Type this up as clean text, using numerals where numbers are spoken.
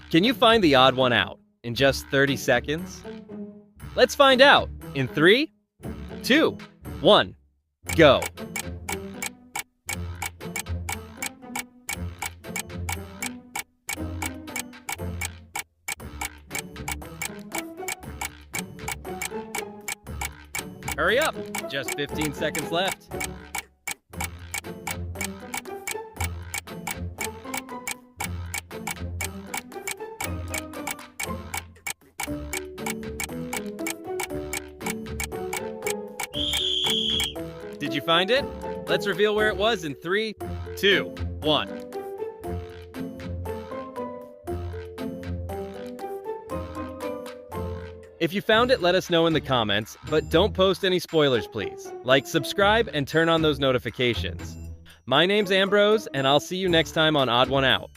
Can you find the odd one out in just 30 seconds? Let's find out in 3, 2, 1, go. Hurry up, just 15 seconds left. Did you find it? Let's reveal where it was in 3, 2, 1. If you found it, let us know in the comments, but don't post any spoilers, please. Like, subscribe, and turn on those notifications. My name's Ambrose, and I'll see you next time on Odd One Out.